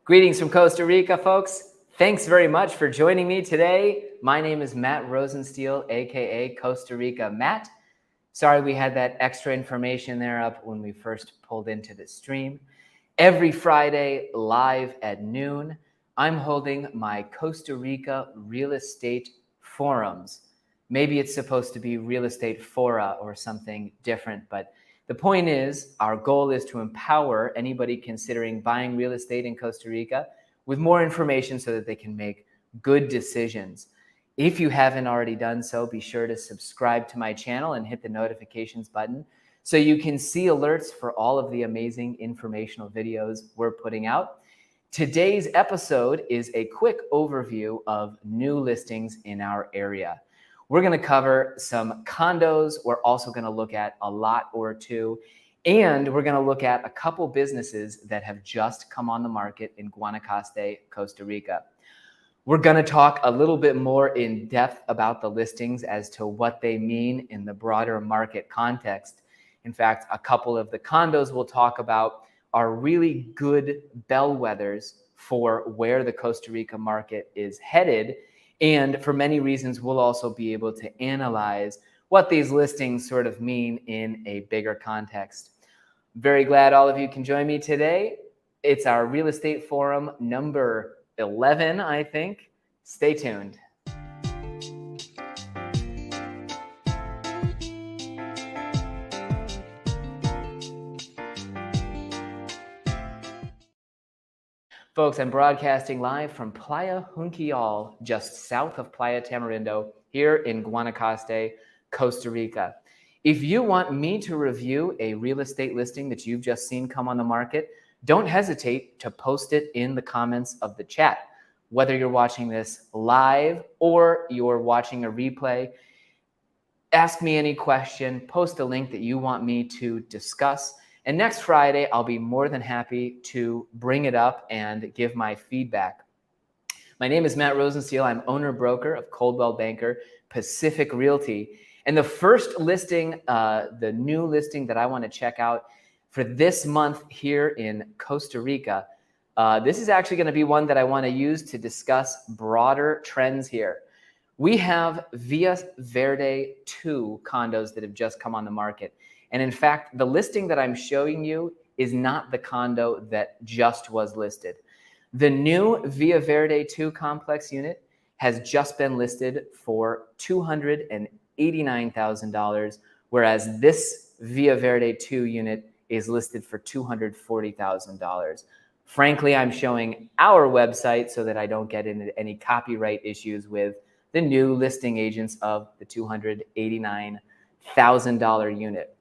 Greetings from Costa Rica, folks. Thanks very much for joining me today. My name is Matt Rosensteel, aka Costa Rica Matt. Sorry we had that extra information there up when we first pulled into the stream. Every Friday, live at noon, I'm holding my Costa Rica real estate forums. Maybe it's supposed to be real estate fora or something different, but the point is, our goal is to empower anybody considering buying real estate in Costa Rica with more information so that they can make good decisions. If you haven't already done so, be sure to subscribe to my channel and hit the notifications button so you can see alerts for all of the amazing informational videos we're putting out. Today's episode is a quick overview of new listings in our area. We're going to cover some condos. We're also going to look at a lot or two. And we're going to look at a couple businesses that have just come on the market in Guanacaste, Costa Rica. We're going to talk a little bit more in depth about the listings as to what they mean in the broader market context. In fact, a couple of the condos we'll talk about are really good bellwethers for where the Costa Rica market is headed. And for many reasons, we'll also be able to analyze what these listings sort of mean in a bigger context. Very glad all of you can join me today. It's our real estate forum number 11, I think. Stay tuned. Folks, I'm broadcasting live from Playa Junquillal, just south of Playa Tamarindo, here in Guanacaste, Costa Rica. If you want me to review a real estate listing that you've just seen come on the market, don't hesitate to post it in the comments of the chat. Whether you're watching this live or you're watching a replay, ask me any question, post a link that you want me to discuss. And next Friday, I'll be more than happy to bring it up and give my feedback. My name is Matt Rosensteel. I'm owner-broker of Coldwell Banker Pacific Realty. And the first listing, the new listing that I want to check out for this month here in Costa Rica, this is actually going to be one that I want to use to discuss broader trends here. We have Villa Verde 2 condos that have just come on the market. And in fact, the listing that I'm showing you is not the condo that just was listed. The new Villa Verde 2 complex unit has just been listed for $289,000, whereas this Villa Verde 2 unit is listed for $240,000. Frankly, I'm showing our website so that I don't get into any copyright issues with the new listing agents of the $289,000 unit.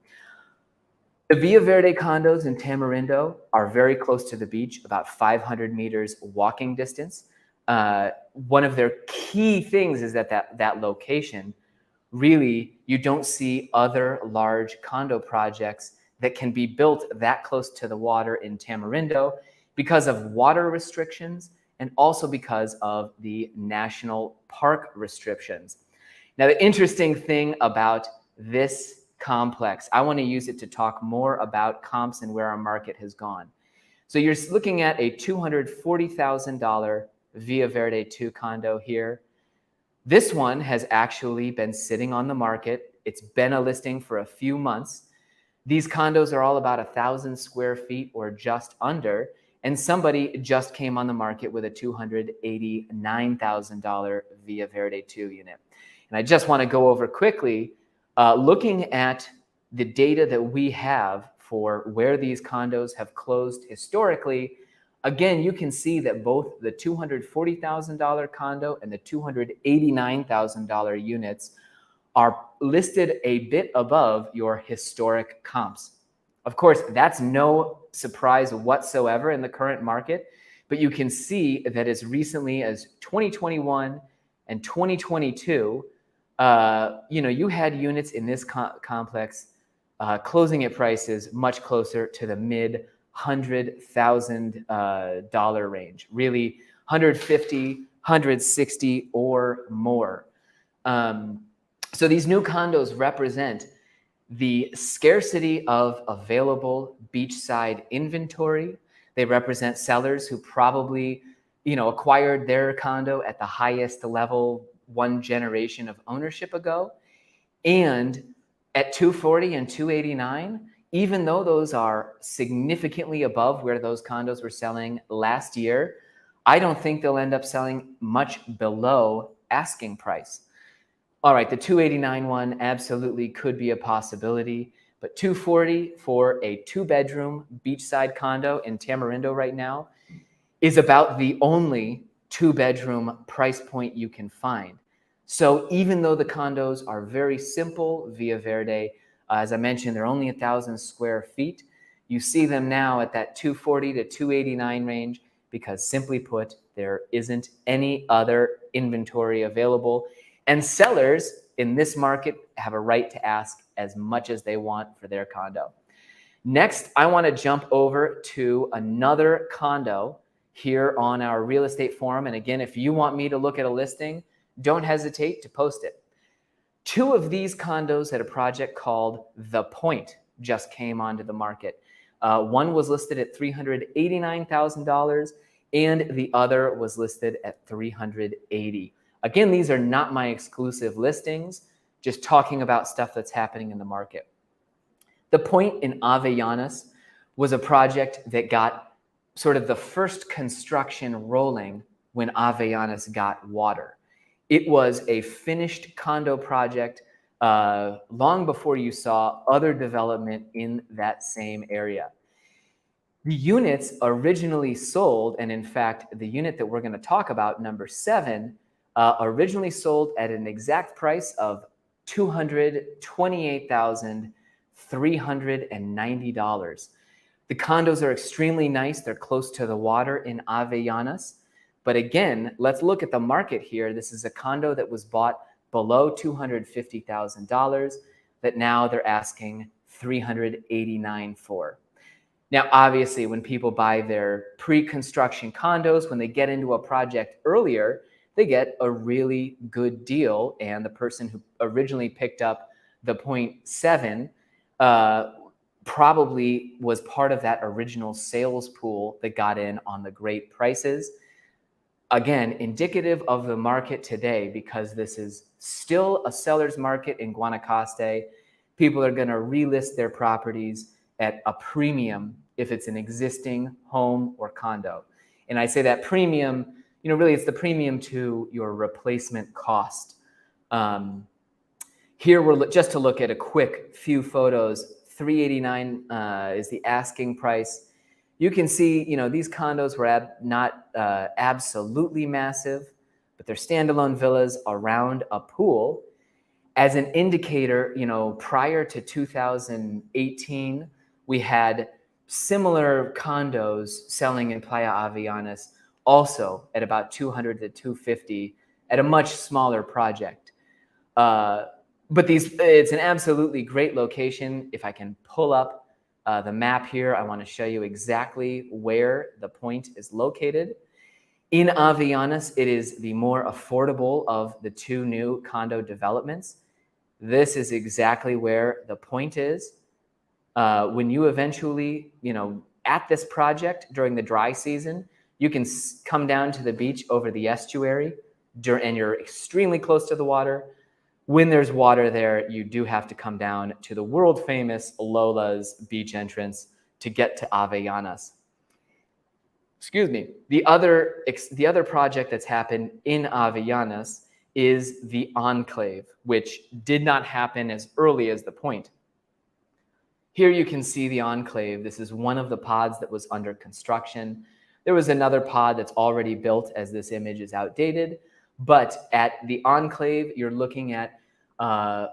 The Villa Verde condos in Tamarindo are very close to the beach, about 500 meters walking distance. One of their key things is that location, really, you don't see other large condo projects that can be built that close to the water in Tamarindo because of water restrictions and also because of the national park restrictions. Now, the interesting thing about this complex, I want to use it to talk more about comps and where our market has gone. So you're looking at a $240,000 Villa Verde 2 condo here. This one has actually been sitting on the market. It's been a listing for a few months. These condos are all about 1,000 square feet or just under, and somebody just came on the market with a $289,000 Villa Verde 2 unit. And I just want to go over quickly, looking at the data that we have for where these condos have closed historically. Again, you can see that both the $240,000 condo and the $289,000 units are listed a bit above your historic comps. Of course, that's no surprise whatsoever in the current market, but you can see that as recently as 2021 and 2022, you had units in this complex closing at prices much closer to the mid $100,000 range, really 150, 160 or more. So these new condos represent the scarcity of available beachside inventory, They represent sellers who probably, acquired their condo at the highest level one generation of ownership ago. And at 240 and 289, even though those are significantly above where those condos were selling last year, I don't think they'll end up selling much below asking price. All right, the 289 one absolutely could be a possibility, but 240 for a 2-bedroom beachside condo in Tamarindo right now is about the only 2-bedroom price point you can find. So even though the condos are very simple, Villa Verde, as I mentioned, they're only 1,000 square feet. You see them now at that 240 to 289 range because, simply put, there isn't any other inventory available. And sellers in this market have a right to ask as much as they want for their condo. Next, I want to jump over to another condo here on our real estate forum. And again, if you want me to look at a listing, don't hesitate to post it. 2 of these condos at a project called The Point just came onto the market. One was listed at $389,000 and the other was listed at $380,000. Again, these are not my exclusive listings, just talking about stuff that's happening in the market. The Point in Avellanas was a project that got sort of the first construction rolling when Avellanas got water. It was a finished condo project long before you saw other development in that same area. The units originally sold, and in fact, the unit that we're going to talk about, number 7, originally sold at an exact price of $228,390. The condos are extremely nice. They're close to the water in Avellanas. But again, let's look at the market here. This is a condo that was bought below $250,000 that now they're asking $389,000 for. Now, obviously, when people buy their pre-construction condos, when they get into a project earlier, they get a really good deal. And the person who originally picked up the 0.7 probably was part of that original sales pool that got in on the great prices. Again, indicative of the market today, because this is still a seller's market in Guanacaste. People are going to relist their properties at a premium if it's an existing home or condo. And I say that premium, really it's the premium to your replacement cost. Here we're just to look at a quick few photos. $389 is the asking price. You can see, these condos were not absolutely massive, but they're standalone villas around a pool. As an indicator, prior to 2018, we had similar condos selling in Playa Avellanas, also at about 200 to 250 at a much smaller project. But it's an absolutely great location. If I can pull up the map here, I want to show you exactly where the Point is located. In Avellanas, it is the more affordable of the 2 new condo developments. This is exactly where the Point is. When you eventually, at this project during the dry season, you can come down to the beach over the estuary, and you're extremely close to the water. When there's water there, you do have to come down to the world-famous Lola's beach entrance to get to Avellanas. Excuse me. The other project that's happened in Avellanas is the Enclave, which did not happen as early as the Point. Here you can see the Enclave. This is one of the pods that was under construction. There was another pod that's already built, as this image is outdated. But at the Enclave, you're looking at a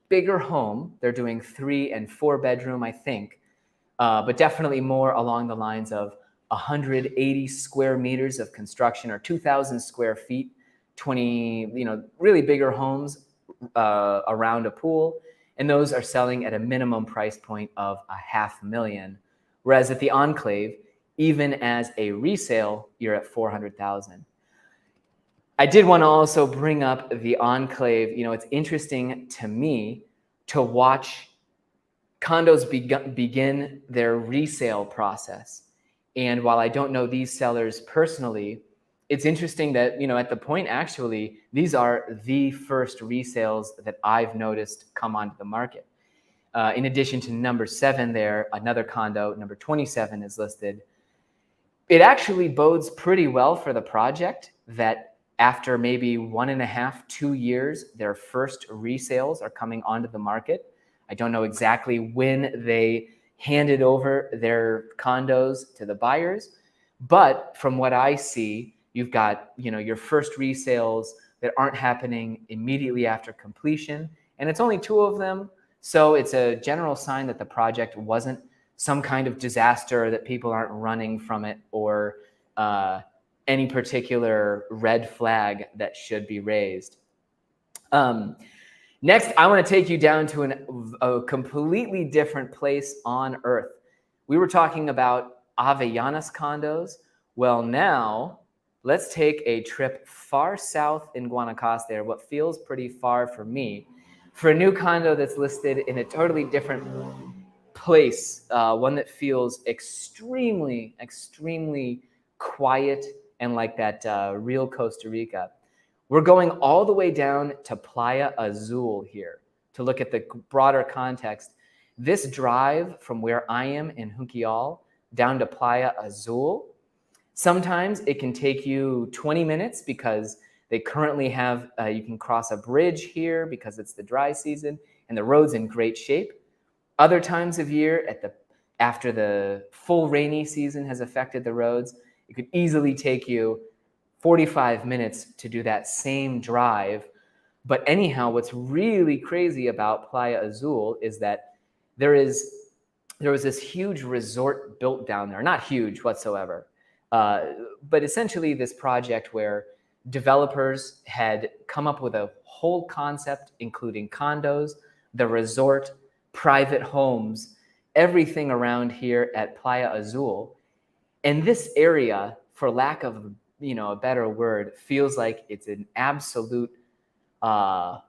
bigger home. They're doing 3 and 4 bedroom, I think, but definitely more along the lines of 180 square meters of construction, or 2,000 square feet, 20, really bigger homes around a pool. And those are selling at a minimum price point of $500,000. Whereas at the Enclave, even as a resale, you're at $400,000. I did want to also bring up the Enclave. It's interesting to me to watch condos begin their resale process. And while I don't know these sellers personally, it's interesting that, at the point, actually, these are the first resales that I've noticed come onto the market. In addition to number 7 there, another condo, number 27 is listed. It actually bodes pretty well for the project that after maybe 1.5, 2 years, their first resales are coming onto the market. I don't know exactly when they handed over their condos to the buyers, but from what I see, you've got, your first resales that aren't happening immediately after completion, and it's only 2 of them. So it's a general sign that the project wasn't some kind of disaster, that people aren't running from it, or any particular red flag that should be raised. Next, I want to take you down to a completely different place on Earth. We were talking about Avellanas condos. Well, now let's take a trip far south in Guanacaste, what feels pretty far for me, for a new condo that's listed in a totally different place, one that feels extremely, extremely quiet and like that real Costa Rica. We're going all the way down to Playa Azul here to look at the broader context. This drive from where I am in Junquillal down to Playa Azul, sometimes it can take you 20 minutes because they currently have, you can cross a bridge here because it's the dry season and the road's in great shape. Other times of year, after the full rainy season has affected the roads, it could easily take you 45 minutes to do that same drive. But anyhow, what's really crazy about Playa Azul is that there was this huge resort built down there. Not huge whatsoever, but essentially this project where developers had come up with a whole concept, including condos, the resort, private homes, everything around here at Playa Azul. And this area, for lack of a better word, feels like it's an absolute, I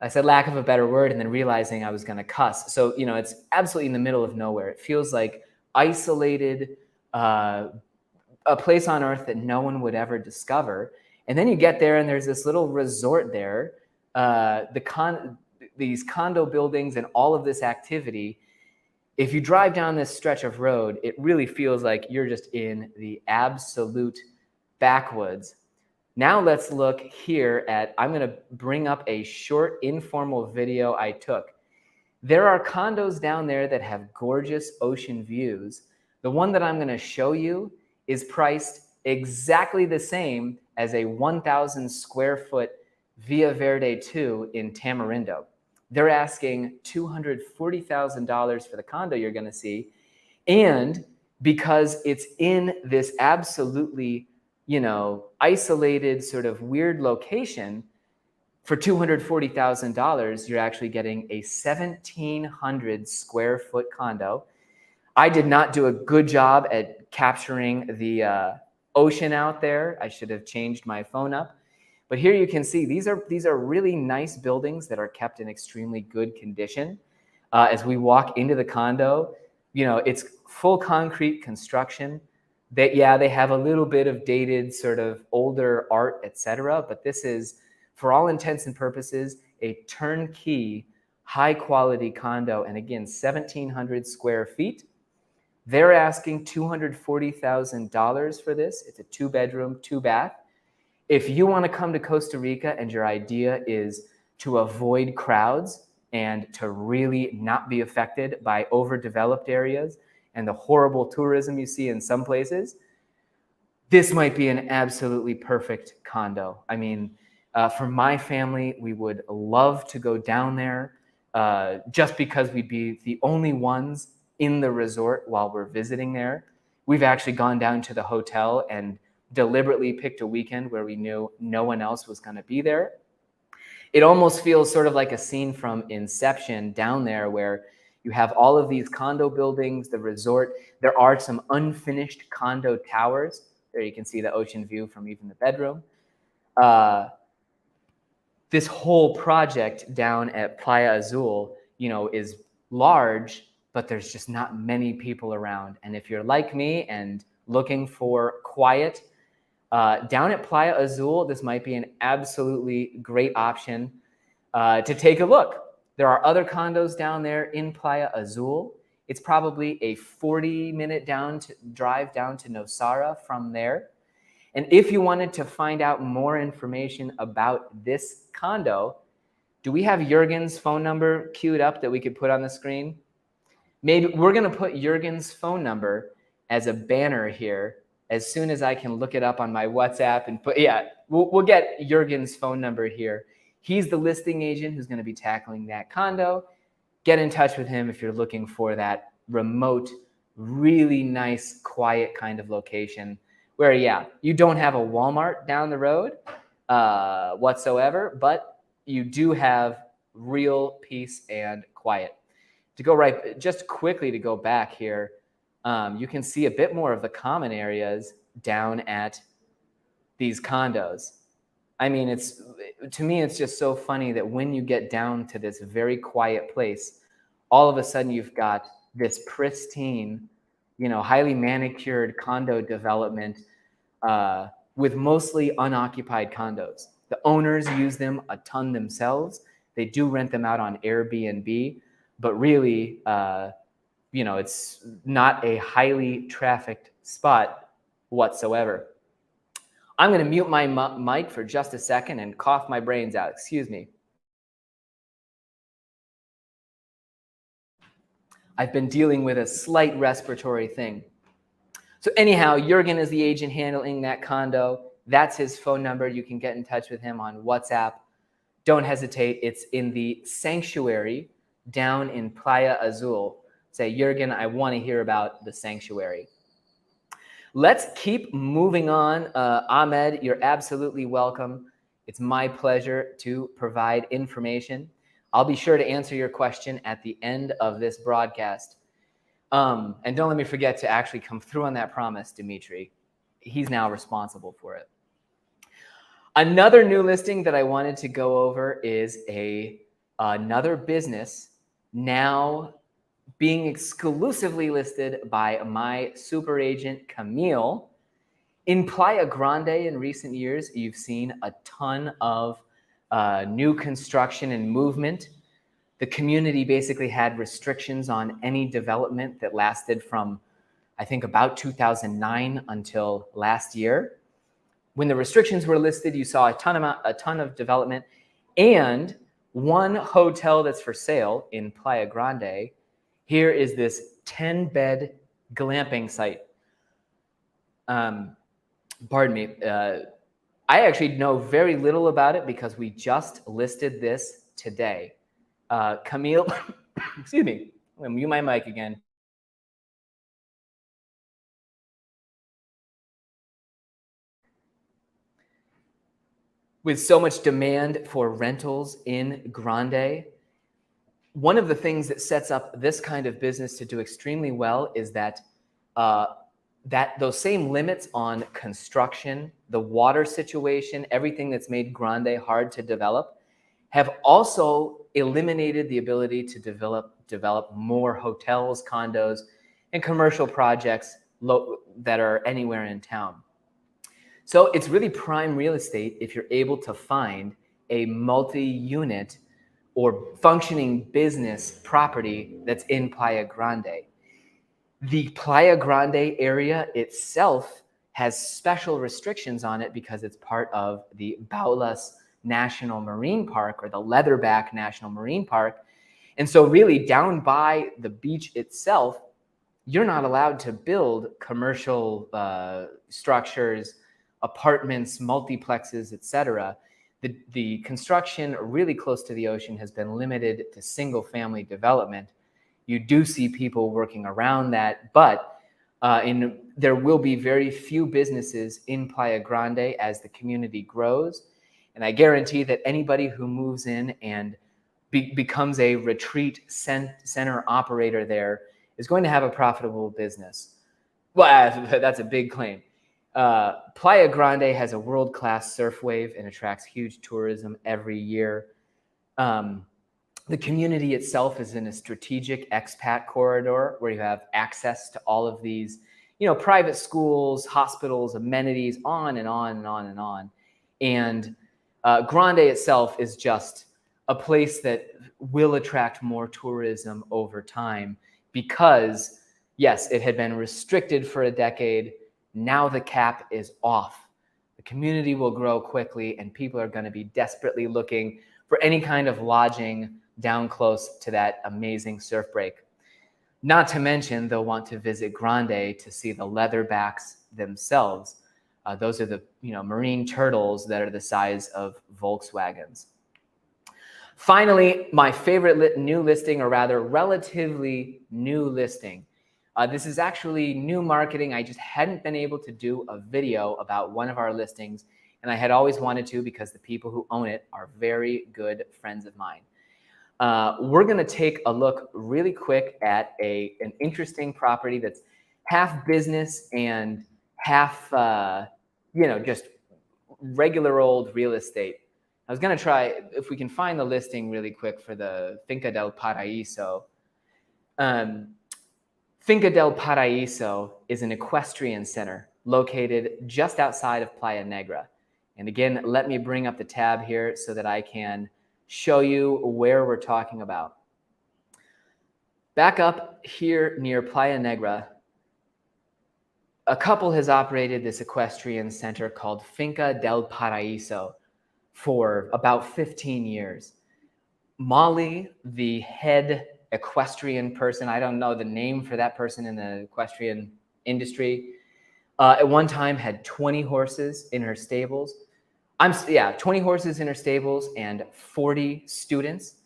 said lack of a better word and then realizing I was going to cuss. So, it's absolutely in the middle of nowhere. It feels like isolated, a place on Earth that no one would ever discover. And then you get there and there's this little resort there, these condo buildings and all of this activity. If you drive down this stretch of road, it really feels like you're just in the absolute backwoods. Now let's look here at, I'm going to bring up a short informal video I took. There are condos down there that have gorgeous ocean views. The one that I'm going to show you is priced exactly the same as a 1,000 square foot Villa Verde 2 in Tamarindo. They're asking $240,000 for the condo you're going to see. And because it's in this absolutely, isolated sort of weird location, for $240,000, you're actually getting a 1,700 square foot condo. I did not do a good job at capturing the ocean out there. I should have changed my phone up. But here you can see these are really nice buildings that are kept in extremely good condition. As we walk into the condo, it's full concrete construction. They have a little bit of dated sort of older art, etc. But this is, for all intents and purposes, a turnkey, high quality condo. And again, 1,700 square feet. They're asking $240,000 for this. It's a 2-bedroom, 2-bath. If you want to come to Costa Rica and your idea is to avoid crowds and to really not be affected by overdeveloped areas and the horrible tourism you see in some places, this might be an absolutely perfect condo. I mean, for my family, we would love to go down there just because we'd be the only ones in the resort while we're visiting there. We've actually gone down to the hotel and deliberately picked a weekend where we knew no one else was going to be there. It almost feels sort of like a scene from Inception down there, where you have all of these condo buildings, the resort. There are some unfinished condo towers. There you can see the ocean view from even the bedroom. This whole project down at Playa Azul, is large, but there's just not many people around. And if you're like me and looking for quiet, down at Playa Azul, this might be an absolutely great option to take a look. There are other condos down there in Playa Azul. It's probably a 40-minute drive down to Nosara from there. And if you wanted to find out more information about this condo, do we have Jurgen's phone number queued up that we could put on the screen? Maybe we're going to put Jurgen's phone number as a banner here as soon as I can look it up on my WhatsApp and put, yeah, we'll get Jurgen's phone number here. He's the listing agent who's going to be tackling that condo. Get in touch with him if you're looking for that remote, really nice, quiet kind of location where, yeah, you don't have a Walmart down the road whatsoever, but you do have real peace and quiet. To go right, just quickly to go back here, you can see a bit more of the common areas down at these condos. I mean, to me, it's just so funny that when you get down to this very quiet place, all of a sudden you've got this pristine, highly manicured condo development with mostly unoccupied condos. The owners use them a ton themselves. They do rent them out on Airbnb, but really, it's not a highly trafficked spot whatsoever. I'm going to mute my mic for just a second and cough my brains out. Excuse me. I've been dealing with a slight respiratory thing. So anyhow, Jurgen is the agent handling that condo. That's his phone number. You can get in touch with him on WhatsApp. Don't hesitate. It's in the sanctuary down in Playa Azul. Say, Jurgen, I want to hear about the sanctuary. Let's keep moving on. Ahmed, you're absolutely welcome. It's my pleasure to provide information. I'll be sure to answer your question at the end of this broadcast. And don't let me forget to actually come through on that promise, Dimitri. He's now responsible for it. Another new listing that I wanted to go over is another business now being exclusively listed by my super agent, Camille. In Playa Grande in recent years, you've seen a ton of new construction and movement. The community basically had restrictions on any development that lasted from, I think, about 2009 until last year. When the restrictions were listed, you saw a ton of development, and one hotel that's for sale in Playa Grande. Here is this 10-bed glamping site. Pardon me. I actually know very little about it because we just listed this today. Camille, excuse me, I'm going to mute my mic again. With so much demand for rentals in Grande, one of the things that sets up this kind of business to do extremely well is that those same limits on construction, the water situation, everything that's made Grande hard to develop, have also eliminated the ability to develop more hotels, condos, and commercial projects that are anywhere in town. So it's really prime real estate if you're able to find a multi-unit or functioning business property that's in Playa Grande. The Playa Grande area itself has special restrictions on it because it's part of the Baulas National Marine Park, or the Leatherback National Marine Park. And so really down by the beach itself, you're not allowed to build commercial structures, apartments, multiplexes, etc. The construction really close to the ocean has been limited to single family development. You do see people working around that, but there will be very few businesses in Playa Grande as the community grows. And I guarantee that anybody who moves in and becomes a retreat center operator there is going to have a profitable business. Well, that's a big claim. Playa Grande has a world-class surf wave and attracts huge tourism every year. The community itself is in a strategic expat corridor where you have access to all of these, private schools, hospitals, amenities, on and on and on and on. And Grande itself is just a place that will attract more tourism over time because, yes, it had been restricted for a decade. Now the cap is off. The community will grow quickly and people are going to be desperately looking for any kind of lodging down close to that amazing surf break. Not to mention, they'll want to visit Grande to see the leatherbacks themselves. Those are the marine turtles that are the size of Volkswagens. Finally, my favorite new listing, or rather relatively new listing. This is actually new marketing. I just hadn't been able to do a video about one of our listings, and I had always wanted to because the people who own it are very good friends of mine. We're going to take a look really quick at an interesting property that's half business and half, just regular old real estate. I was going to try if we can find the listing really quick for the Finca del Paraíso. Finca del Paraíso is an equestrian center located just outside of Playa Negra. And again, let me bring up the tab here so that I can show you where we're talking about. Back up here near Playa Negra, a couple has operated this equestrian center called Finca del Paraíso for about 15 years. Molly, the head equestrian person, I don't know the name for that person in the equestrian industry, at one time had 20 horses in her stables. 20 horses in her stables and 40 students.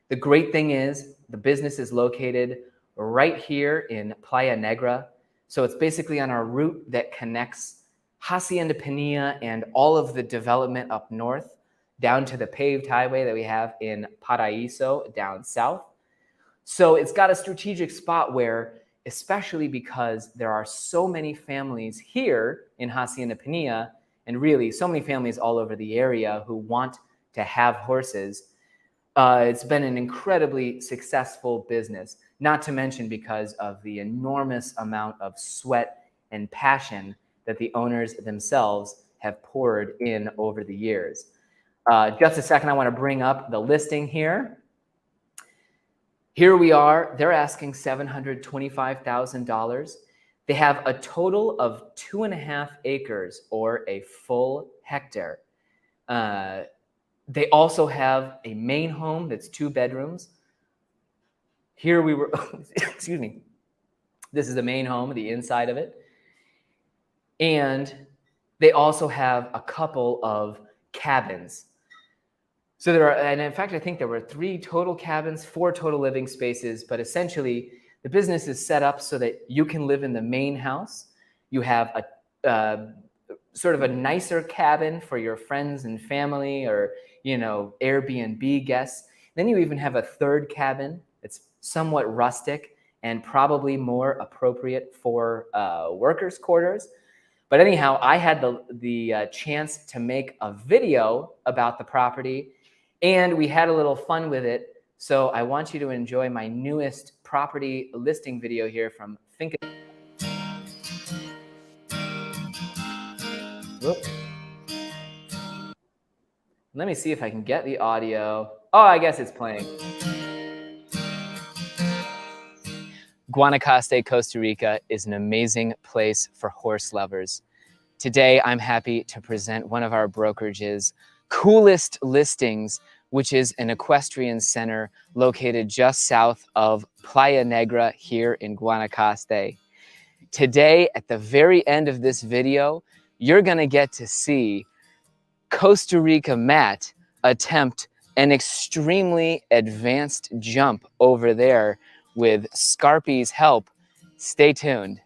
The great thing is the business is located right here in Playa Negra. So it's basically on our route that connects Hacienda Pinilla and all of the development up north down to the paved highway that we have in Paraíso down south. So it's got a strategic spot where, especially because there are so many families here in Hacienda Pinilla, and really so many families all over the area who want to have horses, it's been an incredibly successful business, not to mention because of the enormous amount of sweat and passion that the owners themselves have poured in over the years. Just a second, I want to bring up the listing here. Here we are. They're asking $725,000. They have a total of 2.5 acres or a full hectare. They also have a main home that's 2 bedrooms. Here we were, excuse me. This is the main home, the inside of it. And they also have a couple of cabins. So there are, and in fact, I think there were 3 total cabins, 4 total living spaces, but essentially the business is set up so that you can live in the main house. You have a sort of a nicer cabin for your friends and family or, Airbnb guests. Then you even have a 3rd cabin that's somewhat rustic and probably more appropriate for workers' quarters. But anyhow, I had the chance to make a video about the property, and we had a little fun with it. So I want you to enjoy my newest property listing video here from Finca. Whoop. Let me see if I can get the audio. Oh, I guess it's playing. Guanacaste, Costa Rica is an amazing place for horse lovers. Today, I'm happy to present one of our brokerage's coolest listings, which is an equestrian center located just south of Playa Negra here in Guanacaste. Today, at the very end of this video, you're going to get to see Costa Rica Matt attempt an extremely advanced jump over there with Scarpy's help. Stay tuned.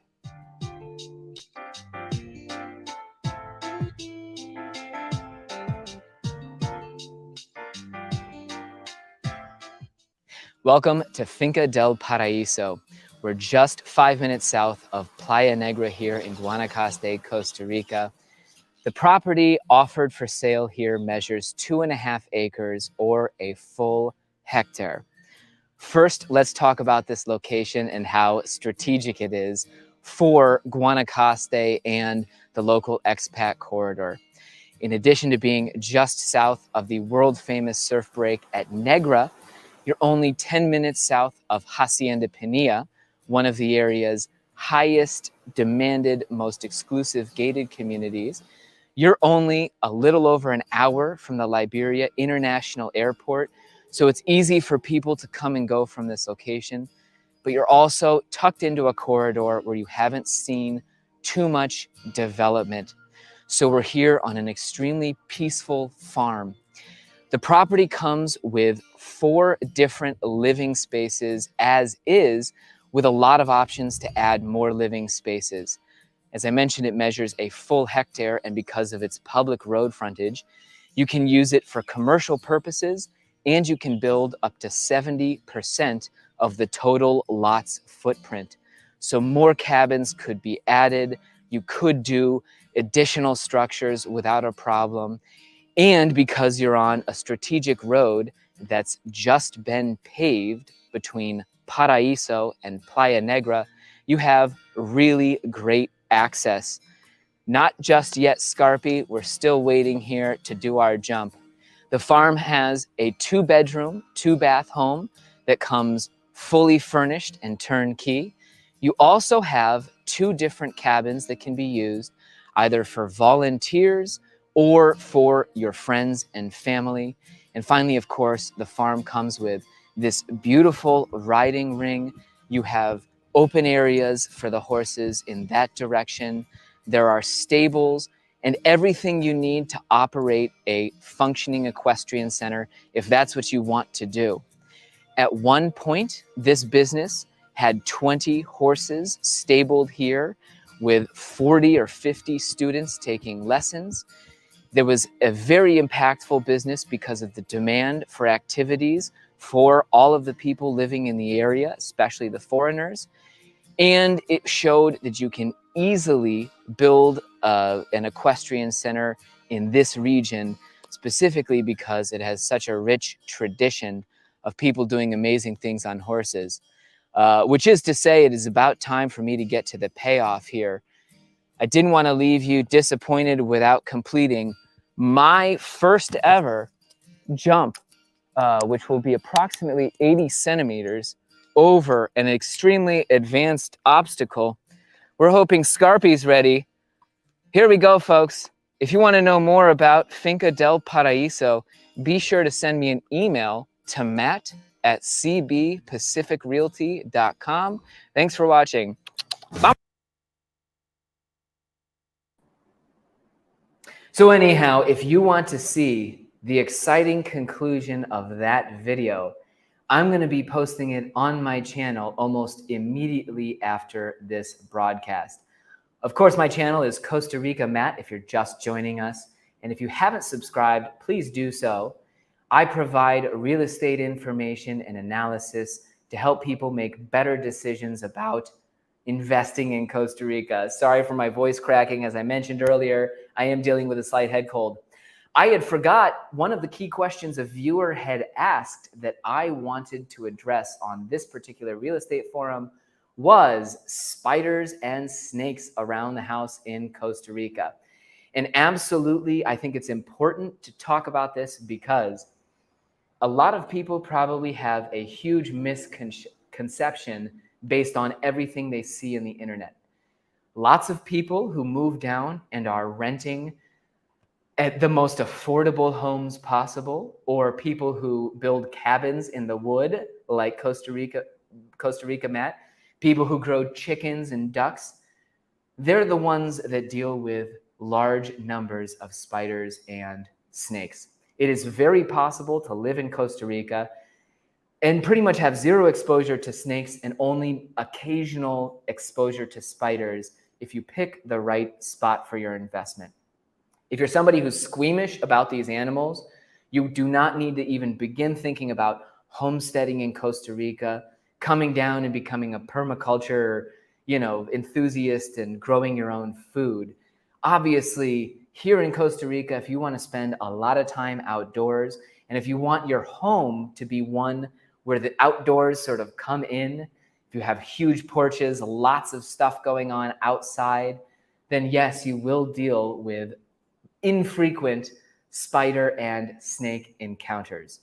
Welcome to Finca del Paraíso. We're just 5 minutes south of Playa Negra here in Guanacaste, Costa Rica. The property offered for sale here measures 2.5 acres or a full hectare. First, let's talk about this location and how strategic it is for Guanacaste and the local expat corridor. In addition to being just south of the world-famous surf break at Negra, you're only 10 minutes south of Hacienda Pinilla, one of the area's highest demanded, most exclusive gated communities. You're only a little over an hour from the Liberia International Airport, so it's easy for people to come and go from this location. But you're also tucked into a corridor where you haven't seen too much development. So we're here on an extremely peaceful farm. The property comes with 4 different living spaces as is, with a lot of options to add more living spaces. As I mentioned, it measures a full hectare, and because of its public road frontage, you can use it for commercial purposes, and you can build up to 70% of the total lot's footprint. So more cabins could be added. You could do additional structures without a problem. And because you're on a strategic road that's just been paved between Paraíso and Playa Negra, you have really great access. Not just yet, Scarpy. We're still waiting here to do our jump. The farm has a 2-bedroom, 2-bath home that comes fully furnished and turnkey. You also have 2 different cabins that can be used either for volunteers or for your friends and family. And finally, of course, the farm comes with this beautiful riding ring. You have open areas for the horses in that direction. There are stables and everything you need to operate a functioning equestrian center if that's what you want to do. At one point, this business had 20 horses stabled here with 40 or 50 students taking lessons. There was a very impactful business because of the demand for activities for all of the people living in the area, especially the foreigners. And it showed that you can easily build an equestrian center in this region, specifically because it has such a rich tradition of people doing amazing things on horses. Which is to say, it is about time for me to get to the payoff here. I didn't want to leave you disappointed without completing my first ever jump, which will be approximately 80 centimeters over an extremely advanced obstacle. We're hoping Scarpy's ready. Here we go, folks. If you want to know more about Finca del Paraíso, be sure to send me an email to matt@cbpacificrealty.com. Thanks for watching. Bye. So anyhow, if you want to see the exciting conclusion of that video, I'm going to be posting it on my channel almost immediately after this broadcast. Of course, my channel is Costa Rica Matt if you're just joining us. And if you haven't subscribed, please do so. I provide real estate information and analysis to help people make better decisions about investing in Costa Rica. Sorry for my voice cracking. As I mentioned earlier, I am dealing with a slight head cold. I had forgot one of the key questions a viewer had asked that I wanted to address on this particular real estate forum was spiders and snakes around the house in Costa Rica. And absolutely, I think it's important to talk about this because a lot of people probably have a huge misconception based on everything they see in the internet. Lots of people who move down and are renting at the most affordable homes possible, or people who build cabins in the wood like Costa Rica Matt, people who grow chickens and ducks, they're the ones that deal with large numbers of spiders and snakes. It is very possible to live in Costa Rica and pretty much have zero exposure to snakes and only occasional exposure to spiders if you pick the right spot for your investment. If you're somebody who's squeamish about these animals, you do not need to even begin thinking about homesteading in Costa Rica, coming down and becoming a permaculture, enthusiast and growing your own food. Obviously, here in Costa Rica, if you want to spend a lot of time outdoors And if you want your home to be one where the outdoors sort of come in, if you have huge porches, lots of stuff going on outside, then yes, you will deal with infrequent spider and snake encounters.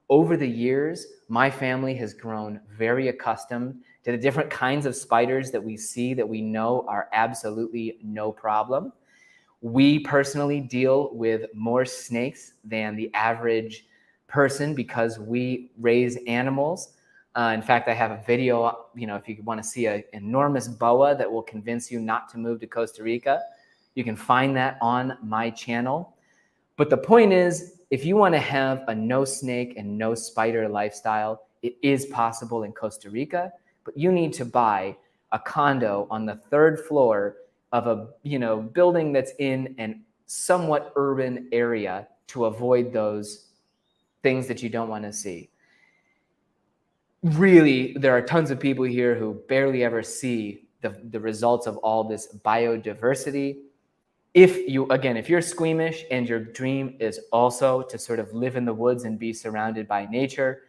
Over the years, my family has grown very accustomed to the different kinds of spiders that we see that we know are absolutely no problem. We personally deal with more snakes than the average person because we raise animals. In fact, I have a video, if you want to see an enormous boa that will convince you not to move to Costa Rica, you can find that on my channel. But the point is, if you want to have a no snake and no spider lifestyle, it is possible in Costa Rica, but you need to buy a condo on the 3rd floor of a building that's in an somewhat urban area to avoid those things that you don't want to see. Really, there are tons of people here who barely ever see the results of all this biodiversity. If you're squeamish and your dream is also to sort of live in the woods and be surrounded by nature,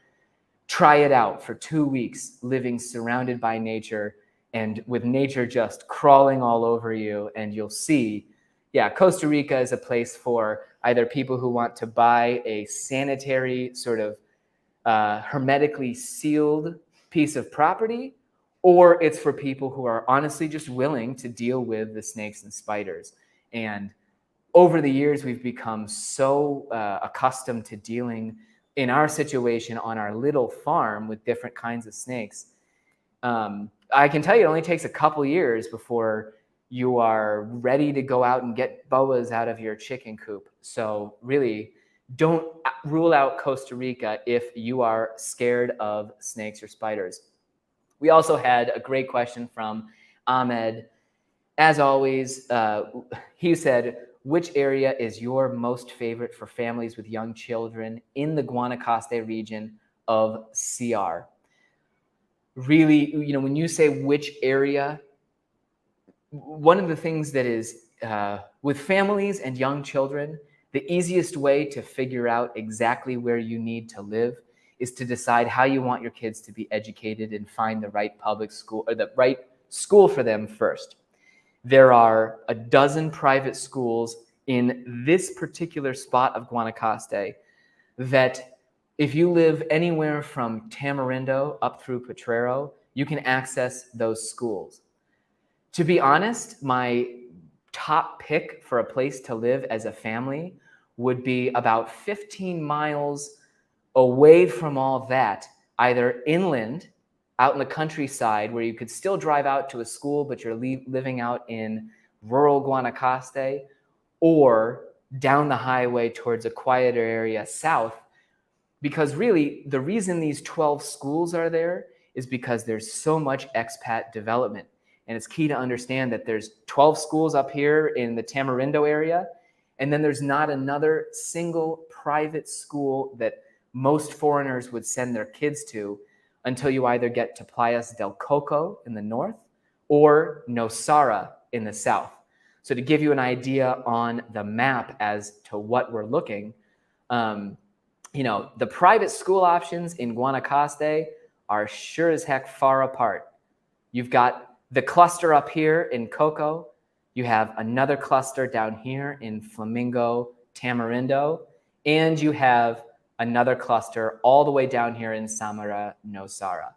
try it out for 2 weeks, living surrounded by nature and with nature just crawling all over you, and you'll see, Costa Rica is a place for either people who want to buy a sanitary sort of hermetically sealed piece of property, or it's for people who are honestly just willing to deal with the snakes and spiders. And over the years, we've become so accustomed to dealing in our situation on our little farm with different kinds of snakes. I can tell you it only takes a couple years before you are ready to go out and get boas out of your chicken coop. So really, don't rule out Costa Rica if you are scared of snakes or spiders. We also had a great question from Ahmed. As always, he said, which area is your most favorite for families with young children in the Guanacaste region of CR? Really, when you say which area, one of the things that is with families and young children, the easiest way to figure out exactly where you need to live is to decide how you want your kids to be educated and find the right public school or the right school for them first. There are a dozen private schools in this particular spot of Guanacaste that if you live anywhere from Tamarindo up through Potrero, you can access those schools. To be honest, my top pick for a place to live as a family would be about 15 miles away from all that, either inland, out in the countryside where you could still drive out to a school, but you're living out in rural Guanacaste, or down the highway towards a quieter area south. Because really, the reason these 12 schools are there is because there's so much expat development. And it's key to understand that there's 12 schools up here in the Tamarindo area, and then there's not another single private school that most foreigners would send their kids to until you either get to Playas del Coco in the north or Nosara in the south. So to give you an idea on the map as to what we're looking, the private school options in Guanacaste are sure as heck far apart. You've got the cluster up here in Coco. You have another cluster down here in Flamingo, Tamarindo, and you have another cluster all the way down here in Samara, Nosara.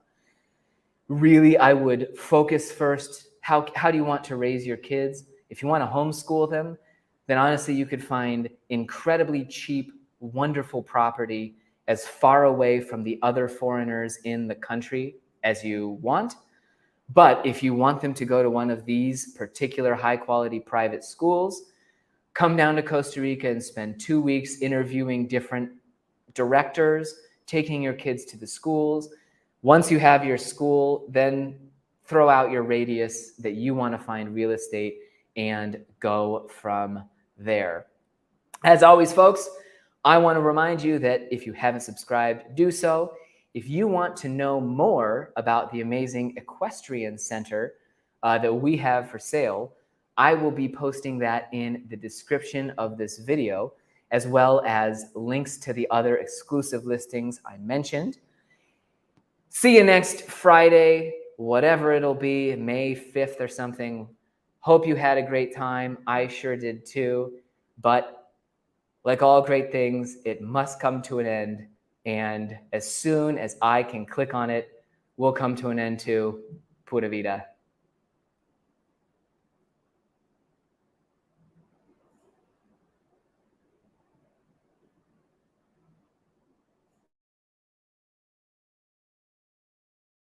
Really, I would focus first, how do you want to raise your kids? If you want to homeschool them, then honestly, you could find incredibly cheap, wonderful property as far away from the other foreigners in the country as you want. But if you want them to go to one of these particular high-quality private schools, come down to Costa Rica and spend 2 weeks interviewing different directors, taking your kids to the schools. Once you have your school, then throw out your radius that you want to find real estate and go from there. As always, folks, I want to remind you that if you haven't subscribed, do so. If you want to know more about the amazing Equestrian Center that we have for sale, I will be posting that in the description of this video. as well as links to the other exclusive listings I mentioned. See you next Friday, whatever it'll be, May 5th or something. Hope you had a great time. I sure did too. But like all great things, it must come to an end. And as soon as I can click on it, we'll come to an end too. Pura vida.